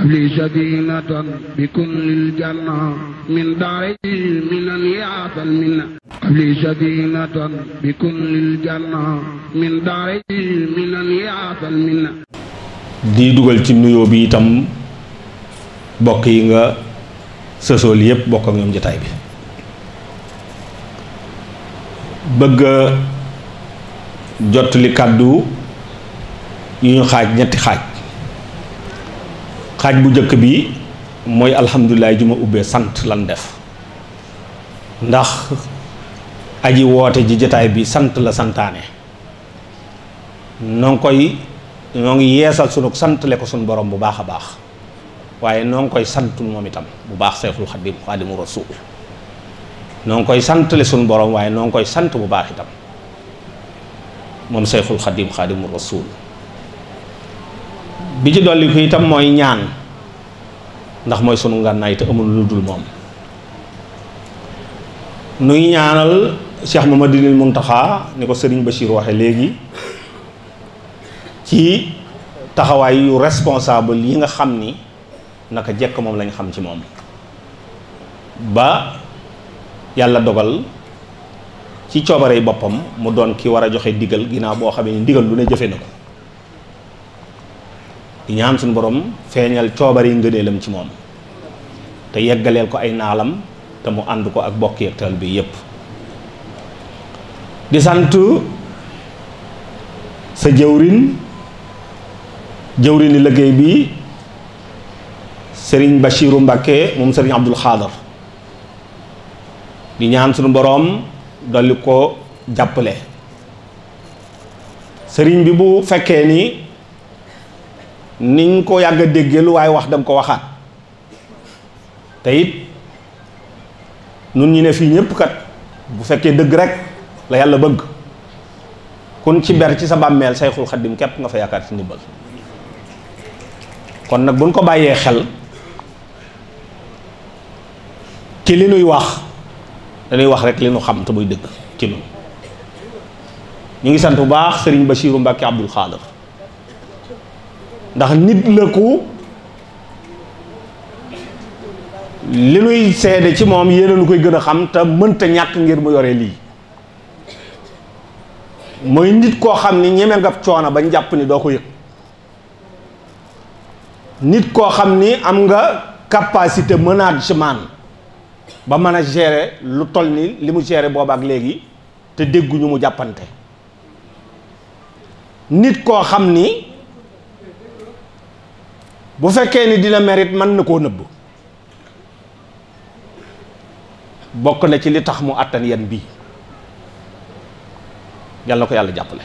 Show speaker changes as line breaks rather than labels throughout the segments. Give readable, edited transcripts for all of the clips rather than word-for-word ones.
li sadinatan bi kullil janna min daari minan yaatal minna li sadinatan bi kullil janna min daari minan yaatal minna.
di dugal ci nuyoo bi itam bokk yi nga sësool yépp bokk ak ñoom jotaay bi bëgg jottali kàddu yu ñu xaaj ñetti xaaj bu njëkk bi mooy alhamdulilah ju ma ubbee sant lan def ndax aji woote ji jotaay bi sant la santaane ñoo ngi yeesal sunu santale ko sunu borom bu baax a baax waaye noo ngi koy sant moom itam bu baax Seexul Xadim Xaadimu Rasuul noo ngi koy santale sunu borom waaye noo ngi koy sant bu baax itam moom Seexul Xadim Xaadimu Rasuul bi ci dolli ko itam mooy ñaan ndax mooy sunu ngànnaay te amul lu dul moom nuy ñaanal Cheikh Mamadou Muntaxa ni ko Sëriñ Bachir waxe léegi ci taxawaay yu responsable yi nga xam ni naka jekk moom lañ xam ci moom ba yàlla dogal ci coobarey boppam mu doon ki war a joxe digal ginnaaw boo xamee ni ndigal lu ne jëfe na ko di ñaan suñu borom feeñal coobare yi ngëneelam ci moom te yeggaleel ko ay naalam te mu ànd ko ak bokk ak taalibe bi yépp di sant sa jëwrini liggéey bi Sëriñ Bachiru Mbàkke moom Sëriñ Abdul Xaadar di ñaan suñu boroom dolli ko jàppale sëriñ bi bu fekkee ni niñ ko yàgg a déggee lu waaye wax danga ko waxaat te it nun ñu ne fii ñépp kat bu fekkee dëgg rek la yàlla bëgg kun ci ber ci sa bàmmeel Sayxul Xaddim képp nga fa yaakaar ci ndimbal kon nag buñ ko bàyyee xel ci li nuy wax dañuy wax rek li nu xam te muy dëgg ci nun ñu ngi sant bu baax Sëriñ Bachiru Mbàkke Abdul Xaadar ndax nit la ku li nuy seede ci moom yéena nu koy gën a xam te mënta ñàkk ngir mu yore lii mooy nit koo xam ni ñeme nga coono bañ jàpp ni doo ko yëg nit koo xam ni am nga capacité management ba mën a gérer lu toll ni li mu gérer booba ak léegi te dégguñu mu jàppante nit koo xam ni bu fekkee ni dina mérite mën na koo nëbb bokk na ci li tax mu àttan yan bii yàlla na ko yàlla jàppale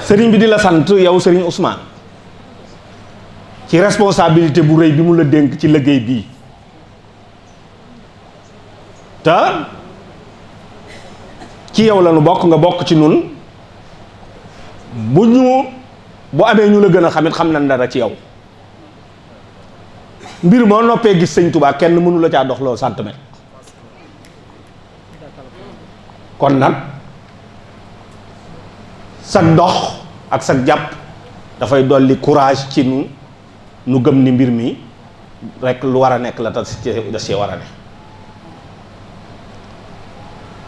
sëriñ bi di la sant yow sëriñ Ousmane ci responsabilité bu rëy bi mu la dénk ci liggéey bii te ci yow la nu bokk nga bokk ci nun bu amee ñu la gën a xamit xam nañ dara ci yow mbir moo noppee gis sëñ Tuubaa kenn mënu la caa dox loo centimètre kon nag sag dox ak sag jàpp dafay dolli courage ci nu gëm ni mbir mi rek lu war a nekk la tas ci war a ne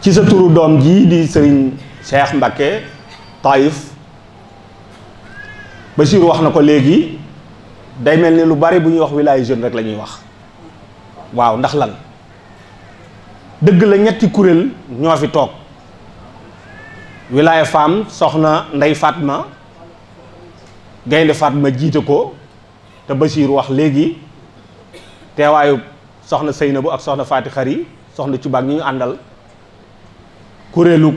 ci sa turu doom ji di Sëriñ Cheikh Mbacke Taïf Bachir wax na ko léegi day mel ni lu bari bu ñuy wax wilaya jeune rek la ñuy wax waaw ndax lan dëgg la ñetti kuréel ñoo fi toog wilaya femme soxna Ndey Fatma Gaynde Fatma jiite ko te Bachir wax léegi teewaayu soxna Seynabu ak soxna Faati Xari soxna Cubaak ñi ñu àndal kuréelu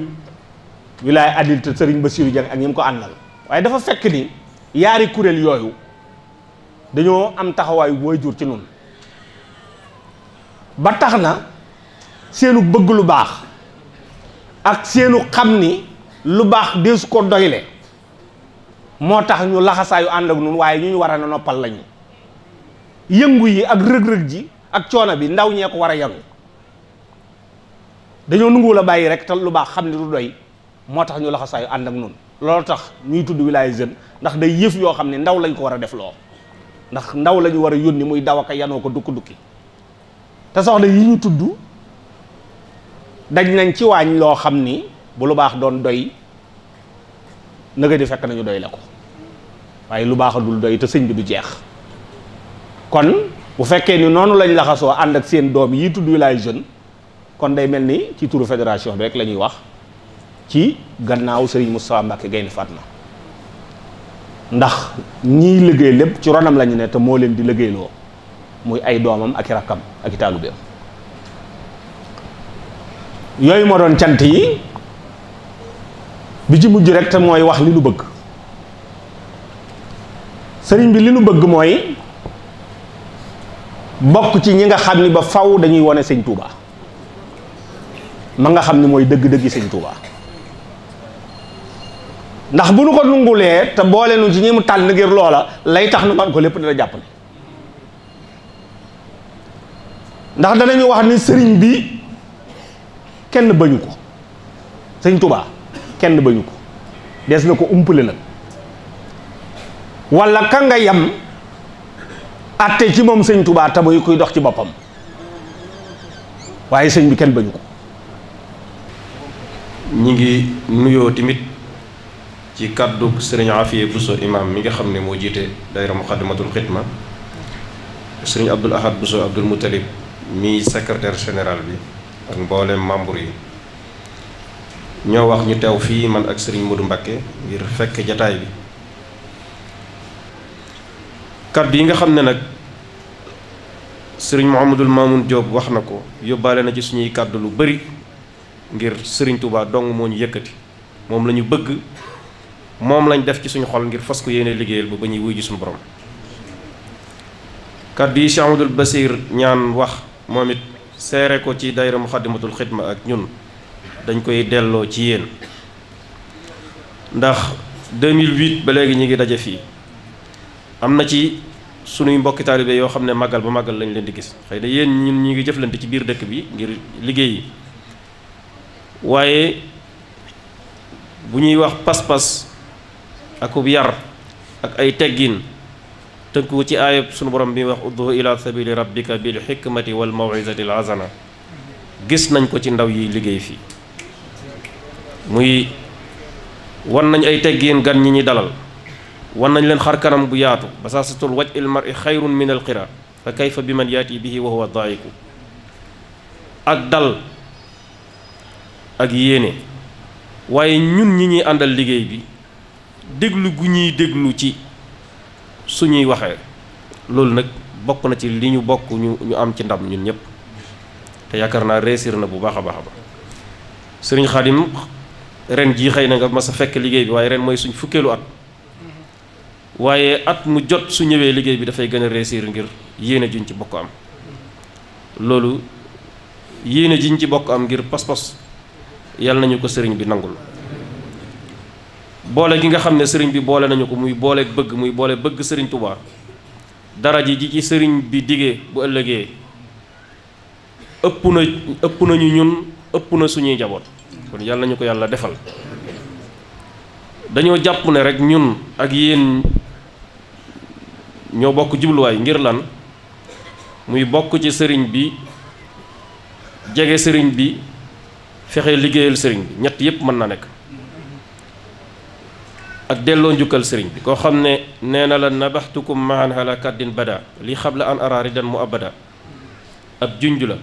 wilaya adulte Sëriñ Basiru Jeng ak ñi mu ko àndal waaye dafa fekk ni yaari kuréel yooyu dañoo am taxawaayu booy jur ci nun ba tax na seenu bëgg lu baax ak seenu xam ni lu baax deesu ko doyle moo tax ñu laxasaayu ànd ak nun waaye ñu war a noppal lañu yëngu yi ak rëg-rëg ji ak coono bi ndaw ñee ko war a yëngu dañoo nanguwul a bàyyi rek te lu baax xam ne du doy moo tax ñu laxasaayu ànd ak nun loolu tax ñuy tudd wilaya jeune ndax day yëf yoo xam ne ndaw lañ ko war a def loo ndax ndaw la ñu war a yónni muy daw ak yanoo ko dukki te soxna yi ñu tudd dañ nañ ci waañ loo xam ni bu lu baax doon doy nëga di fekk nañu doy la ko waaye lu baax a dul doy te sëñ bi du jeex kon bu fekkee ni noonu lañ laxasoo ànd ak seen doom yi tudd Wilaya Jeune kon day mel ni ci turu fédération bi rek la ñuy wax ci gannaaw Serigne Moustapha Mbacké Gaïndé Fatma ndax ñiy liggéey lépp ci ronam la ñu ne te moo leen di liggéeyloo muy ay doomam ak i rakkam ak i taalubeem yooyu moo doon cant yi bi ci mujj rek te mooy wax li nu bëgg sëriñ bi li nu bëgg mooy bokk ci ñi nga xam ni ba faw dañuy wone sëñ Touba ma nga xam ni mooy dëgg-dëggi sëñ Touba ndax bu nu ko nungulee te boole nu ci ñi mu tànn ngir loola lay tax nu man ko lépp dina jàppale ndax danañu wax ni sëriñ bi kenn bañu ko sëñ Touba kenn bañu ko des na ko umpale nag wala ka nga yam atte ci moom sëñ Touba te muy kuy dox ci boppam waaye sëñ bi kenn bañu ko.
ñi ngi nuyoo tamit ci kàddu sëriñ Afiye Bousso imam mi nga xam ne moo jiite daayira Muxaddamatul Xidma sëriñ Abdul Ahad Bousso Abdul Moutalib mi secrétaire général bi ak mboolem membre yi ñoo wax ñu teew fii man ak sëriñ Modou Mbacké ngir fekk jataay bi kàddu yi nga xam ne nag sëriñ Mouhamadul Mamoun Diop wax na ko yóbbaale na ci suñuy kàddu lu bari ngir sëriñ Touba dong moo ñu yëkkati moom la ñu bëgg moom lañ def ci suñu xol ngir fas ko yéene liggéeyal ba ñuy wuy ji suñu borom kàddu yi Cheikh Amadou Basir ñaan wax moom it seere ko ci daayira Muxaddamatul Xidma ak ñun dañ koy delloo ci yéen ndax 2008 ba léegi ñu ngi daje fii am na ci sunuy mbokki taalibe yoo xam ne màggal ba màggal lañ leen di gis xëy na yéen ñun ñu ngi jëflante ci biir dëkk bi ngir liggéey yi waaye bu ñuy wax pas-pas akub yar ak ay teggin tënku ci aayab sunu borom bi wax uddu ila sabili rabbika bil hikmati wal maw'izati al hasana gis nañ ko ci ndaw yi liggéey fii muy wan nañ ay teggin gan ñi ñi dalal wan nañ leen xar kanam bu yaatu basasatul waj il mar'i xayrun min al qira fa kayfa bi man yaati bihi wa huwa daayiku ak dal ak yéene waaye ñun ñi ñuy àndal liggéey bi déglu gu ñuy déglu ci suñuy waxee loolu nag bokk na ci li ñu bokk ñu am ci ndam ñun ñëpp te yaakaar naa réussir na bu baax a baax a baax sëriñ Xaadim ren jii xëy na nga mas a fekk liggéey bi waaye ren mooy suñ fukkeelu at waaye at mu jot su ñëwee liggéey bi dafay gën a réussir ngir yéene juñ ci bokk am loolu yéene jiñ ci bokk am ngir pas-pas yàlla nañu ko sëriñ bi nangul boole gi nga xam ne sëriñ bi boole nañu ko muy boole bëgg muy boole bëgg sëriñ Touba dara ji ci sëriñ bi digee bu ëllëgee ëpp nañu ñun ëpp na suñuy njaboot kon yàlla nañu ko yàlla defal dañoo jàpp ne rek ñun ak yéen ñoo bokk jubluwaay ngir lan muy bokk ci sëriñ bi jege sëriñ bi fexe liggéeyal sëriñ bi ñett yépp mën na nekk ak delloo njukkal sëriñ bi koo xam ne nee na la nabaxtukum maan ala kaddin bada li xabla an araridan mu abada ab junj la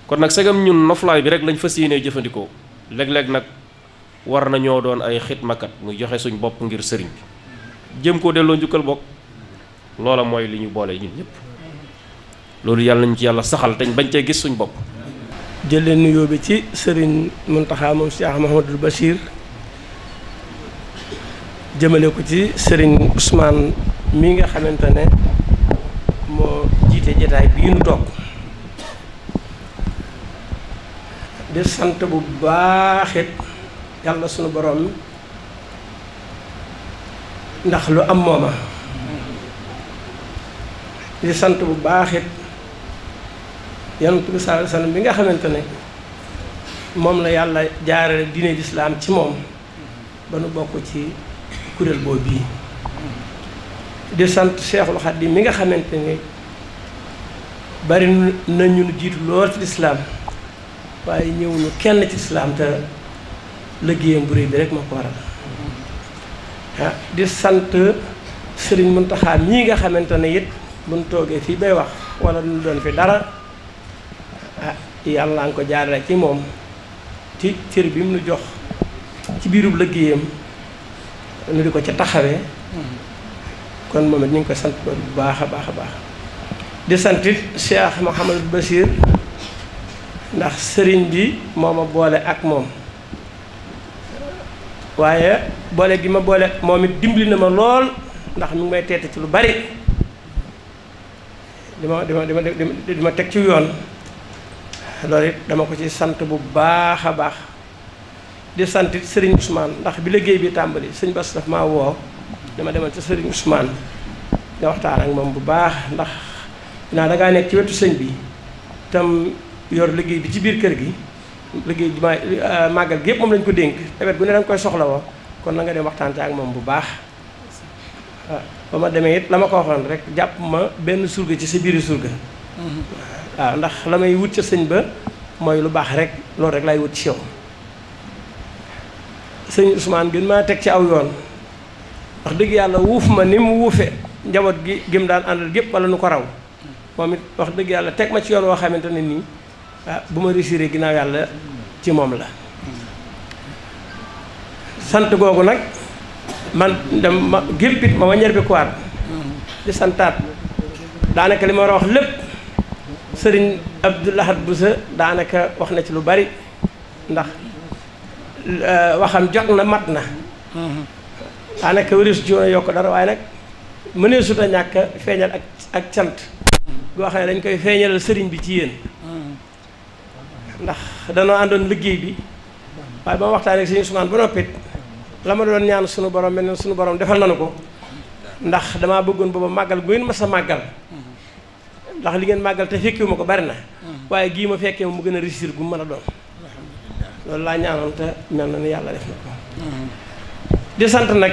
kon nag segam ñun noflaay bi rek lañ fas yéenee jëfandikoo léeg-léeg nag war nañoo doon ay xitmakat muy joxe suñ bopp ngir sëriñ bi jëm koo delloo njukkal bokk loola mooy li ñu boole ñun ñëpp loolu yàlla nañu ci yàlla saxal te bañ cee gis suñ bopp
jëlee nuyoo bi ci sëriñ Muntaxa moom Cheikh Mouhamadul Bachir jëmale ko ci sëriñ Ousmane mi nga xamante ne moo jiite jataay bii nu toog di sant bu baaxit yàlla sunu borom ndax lu am mooma di sant bu baaxit yonent bi sallallahu alayhi wasallam bi nga xamante ne moom la yàlla jaarale diine lislaam ci moom ba nu bokk ci kuréel boobu bii di sant Seexul Xadiim mi nga xamante ni bari na ñu jiitu lool ci lislaam waaye ñëwuñu kenn ci lislaam te liggéeyam bu réy bi rek moo ko waral di sant Sëriñ Muntaxa mii nga xamante ne it buñ toogee fii bay wax wala lu doon fi dara yàlla nga ko jaarale ci moom ci cër bi mu nu jox ci biirub liggéeyam nu di ko ca taxawee kon moom it ñu ngi koy sant bu baax a baax a baax di sant it Cheikh Mouhamadou Bachir ndax sëriñ bi moo ma boole ak moom waaye boole gi ma boole moom it dimbali na ma lool ndax mi ngi may teete ci lu bari di ma teg ci yoon loolu it dama ko ci sant bu baax a baax di sant it Serigne Ousmane ndax bi liggéey bi tàmbali sëñ Bass daf maa woo dama demal ci Serigne Ousmane nga waxtaan ak moom bu baax ndax dinaa dangaa nekk ci wetu sëñ bi tam yor liggéey bi ci biir kër gi liggéey bi ma màggal gi yëpp moom lañ ko dénk nawet gu ne danga koy soxla woo kon na nga dem waxtaan ak moom bu baax waaw ba ma demee it la ma ko waxoon rek jàpp ma benn surga ci sa biiri surga waaw ndax la may wut ca sëñ ba mooy lu baax rek loolu rek laay wut ci yow sëñ Ousmane gën maa teg ci aw yoon wax dëgg yàlla wuuf ma ni mu wuufe njaboot gi gëm daan àndal gépp wala nu ko raw moom it wax dëgg yàlla teg ma ci yoon woo xamante ne nii bu ma réussir ginnaaw yàlla ci moom la sant googu nag man dem ma géppit ma waññeer bi kuwaat di santaat daanaka li ma war a wax lépp sëriñ Abdou Lahad Bousso daanaka wax na ci lu bari ndax waxam jot na mat na daanaka wëris joona yokk dara waaye nag mënee sut a ñàkk feeñal ak cant goo xam ne dañ koy feeñalal sëriñ bi ci yéen ndax danoo àndoon liggéey bi waaye ba ma waxtaanee ak sëriñ Ousmane ba noppit la ma doon ñaan sunu borom mel ne sunu borom defal nanu ko ndax damaa bëggoon booba màggal gu ngeen ma sa màggal ndax li ngeen màggal te fekkiwu ma ko bari na waaye gii ma fekkee mu gën a réussir gu mën a doon loolu laa ñaanoon te mel na ni yàlla def na ko di sant nag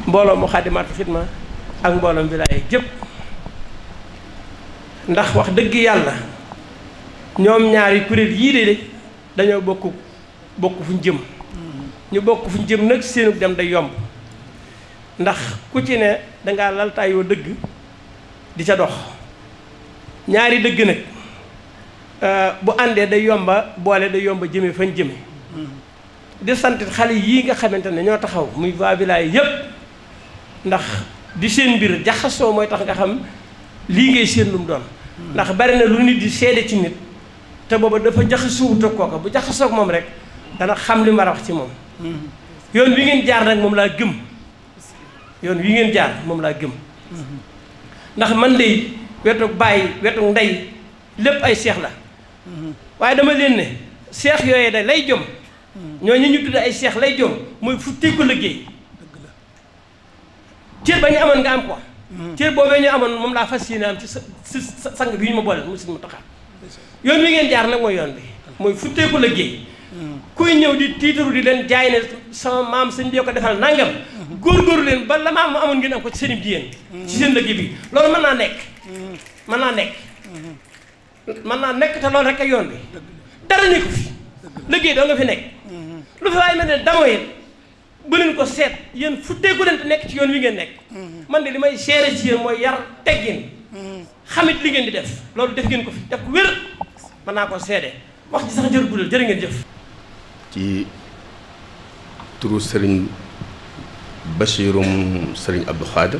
mbooloo mu Xaadimatul Xidma ak mbooloom wilaaya jëpp ndax wax dëgg yàlla ñoom ñaari kuréel yii de dañoo bokk fu ñu jëm ñu bokk fu ñu jëm nag seenu dem day yomb ndax ku ci ne dangaa laltaayoo dëgg di ca dox ñaari dëgg nag bu àndee day yomba boole day yomba jëme fañ jëme di santit xale yii nga xamante ne ñoo taxaw muy waa wilaaya yépp ndax di seen mbir jaxasoo mooy tax nga xam lii ngay seen lu mu doon ndax bari na lu nit di seede ci nit te booba dafa jaxasoo ak kooka bu jaxasoo ak moom rek dana xam li ma war a wax ci moom yoon wi ngeen jaar nag moom laa gëm yoon wi ngeen jaar moom laa gëm ndax man de wetu bàyyi wetu ndey lépp ay seex la waaye dama leen ne seex yooyee da lay jom ñooñu ñu tudd ay seex lay jom mooy futtee ko liggéey cër ba ñu amoon nga am ko cër boobee ñu amoon moom laa fas yéene am ci sa sang bi ñu ma boole mu si mu taxaw yoon wi ngeen jaar nag mooy yoon bi mooy futtee ko liggéey kuy ñëw di tiitaru di leen jaay ne sama maam sëñ bi ko defal nangam góorgóorlu leen ba la maam mu amoon ngeen am ko ci seen jigéen ci seen liggéey bi loolu mën naa nekk mën naa nekk te loolu rek a yoon bi dara nekku fi liggéey doo nga fi nekk lu fi waaye mel ne damoo yéen bu leen ko seet yéen futteeku leen te nekk ci yoon wi ngeen nekk man de li may seere ci yéen mooy yar teggin xamit li ngeen di def loolu def ngeen ko fi def ko wér mën naa ko seede wax ci sax jër gudal jërë ngeen jëf
ci turu sëriñ Bachirum sëriñ Abdou Khadre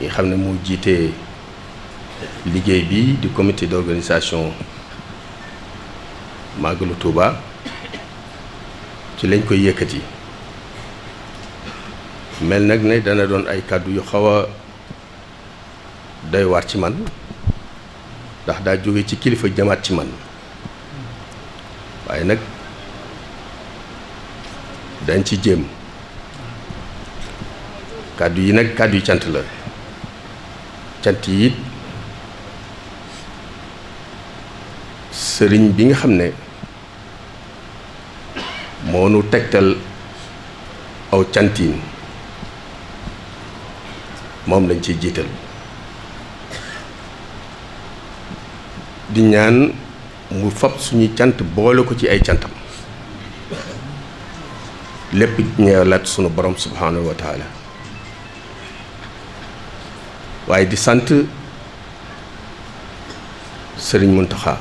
ñi xam ne mu jiite liggéey bi di comité d'organisation Magalu Touba ci lañ koy yëkkati mel nag ne dana doon ay kàddu yu xaw a doy waar ci man ndax daa jóge ci kilifa jamaat ci man waaye nag dañ ci jéem kàddu yi nag kàddu yu cant la cant yi it sëriñ bi nga xam ne moo nu tegtal aw cantiin moom lañ ciy jiital di ñaan mu fab suñuy cant boole ko ci ay cantam lépp ñeelaat sunu borom subhanahu wa taala waaye di sant sëriñ Muntaxa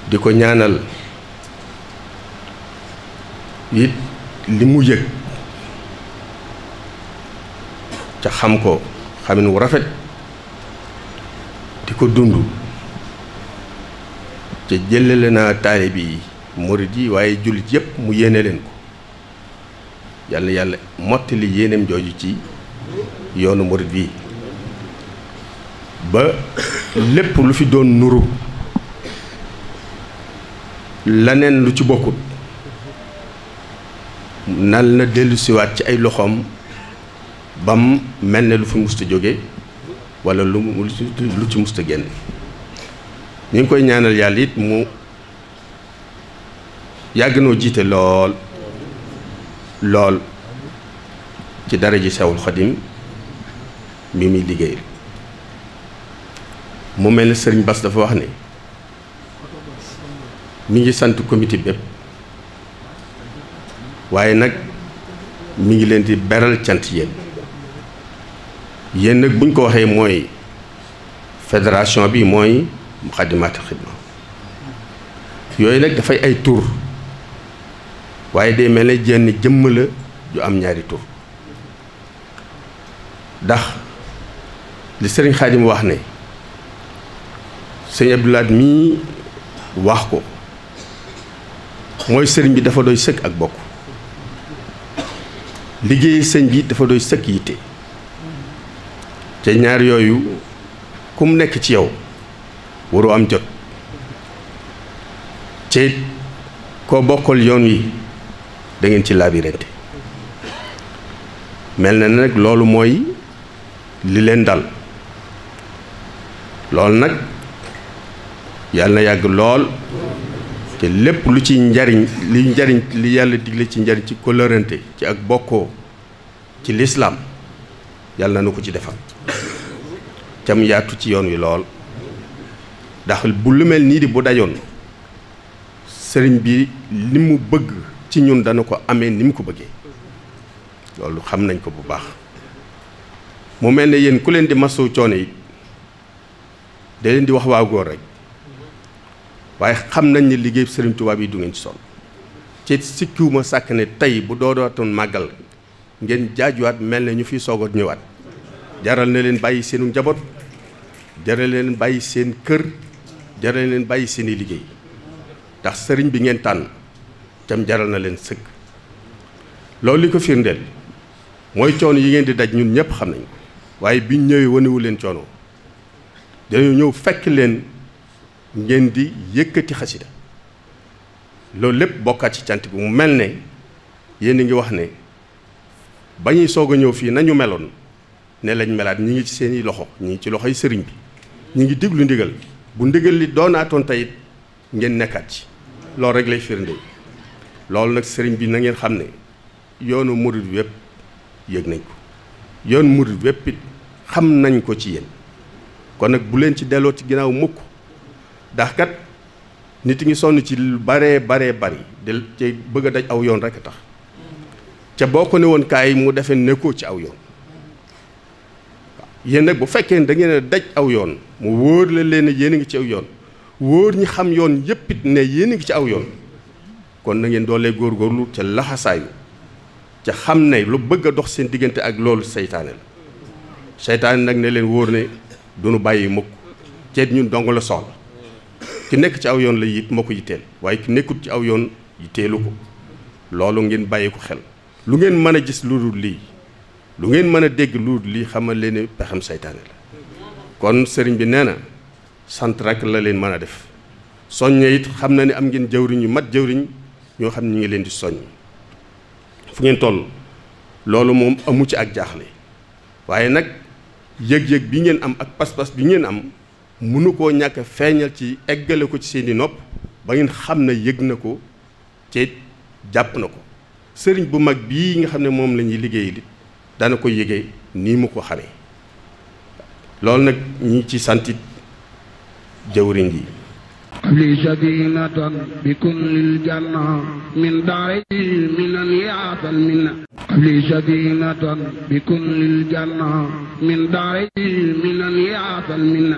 di ko ñaanal it li mu yëg ca xam ko xamin wu rafet di ko dund ca jëlale naa taalibe yi murid yi waaye jullit yépp mu yéene leen ko yàlla yàlla mottali yéeneem jooju ci yoonu murid bii ba lépp lu fi doon nuru laneen lu ci bokkut nal na dellusiwaat ci ay loxoom bam mel ne lu fi musta jóge walla lu ci musta génn ñu ngi koy ñaanal yàlla it mu yàgg noo jiite lool ci dara ji Seexul Xadim mi muy liggéey mu mel ne sëriñ Bass dafa wax ne mi ngi sant comité bépp waaye nag mi ngi leen di beral cant yéen nag buñ ko waxee mooy fédération bi mooy Muxaddamaatul Xidma yooyu nag dafay ay tur waaye day mel ne jenn jëmm la ju am ñaari tur ndax li sëriñ Xaadim wax ne sëñ Abdou Lahad mii wax ko mooy sëriñ bi dafa doy sëkk ak bokk liggéey sëñ bi dafa doy sëkk yitte te ñaar yooyu ku mu nekk ci yow waru am jot te koo bokkal yoon wi da ngeen ci labirante mel na nag loolu mooy li leen dal loolu nag yàlla na yàgg lool te lépp lu ci njariñ li yàlla digle ci njariñ ci kóllërante ci ak bokkoo ci lislaam yàlla na nu ko ci defal cam yaatu ci yoon wi lool ndax bu lu mel nii di bu dajoon sëriñ bi li mu bëgg ci ñun dana ko amee ni mu ko bëggee loolu xam nañ ko bu baax mu mel ne yéen ku leen di masu coono yi da leen di wax waa góor rek waaye xam nañ ne liggéey sëriñ Tuubaa bi du ngeen ci sonn ci sikkiwuma sàkk ne tey bu doodootoon màggal ngeen jaajuwaat mel ne ñu fi soog a ñëwaat jaral na leen bàyyi seenu njaboot jaral leen bàyyi seen kër jaral leen bàyyi seeni liggéey ndax sëriñ bi ngeen tànn cam jaral na leen sëkk loolu li ko firndeel mooy coono yi ngeen di daj ñun ñëpp xam nañ ko waaye biñ ñëwee wanewu leen coono dañoo ñëw fekk leen ngeen di yëkkati xasida loolu lépp bokkaat ci cant bi mu mel ne yéen a ngi wax ne ba ñuy soog a ñëw fii nañu meloon ne lañ melaat ñi ngi ci seeni loxo ñi ngi ci loxoy sëriñ bi ñi ngi diglu ndigal bu ndigal li doonaatoon teyit ngeen nekkaat ci loolu rek lay firnde loolu nag sëriñ bi na ngeen xam ne yoonu murid wépp yëg nañ ko yoon murid wépp it xam nañ ko ci yéen kon nag bu leen ci delloo ci ginnaaw mukk ndax kat nit ngi sonn ci lu baree bari del ci bëgg a daj aw yoon rek a tax ca boo ko ne woon kaay mu defee nekkoo ci aw yoon yéen nag bu fekkee ne da ngeen a daj aw yoon mu wóor la leen yéen a ngi ci aw yoon wóor ñi xam yoon yépp it ne yéen a ngi ci aw yoon kon na ngeen doolee góorgóorlu ca laxasaayu ca xam ne lu bëgg a dox seen diggante ak loolu seytaane la seytaane nag ne leen wóor ne du nu bàyyi mukk ceet ñun dong la soxla ki nekk ci aw yoon la it moo ko yitteel waaye ki nekkut ci aw yoon yitteelu ko loolu ngeen bàyyi ko xel lu ngeen mën a gis lu dul lii lu ngeen mën a dégg lu dul lii xamal leen ne pexam seytaane la kon sëriñ bi nee na sant rek la leen mën a def soññe it xam na ne am ngeen jëwriñ yu mat jëwriñ ñoo xam ne ñu ngi leen di soññ fu ngeen toll loolu moom amu ci ak jaaxle waaye nag yëg-yëg bi ngeen am ak pas-pas bi ngeen am mënu koo ñàkk feeñal ci eggale ko ci seeni nopp ba ngeen xam ne yëg na ko ci jàpp na ko sëriñ bu mag bii nga xam ne moom la ñuy liggéey li dana ko yëgee nii mu ko xamee loolu nag ñi ci santit jawriñ yi
li sadinatan bi kullil janna min daari minan yaatal minna li sadinatan bi kullil janna min daari minan yaatal minna